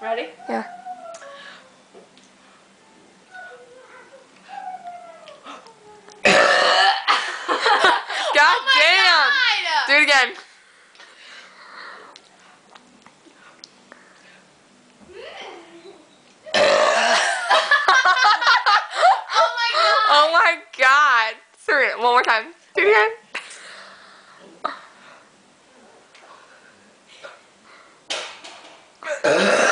Ready? Yeah. God damn! God. Do it again. Oh my god. Sorry, one more time. Do it again.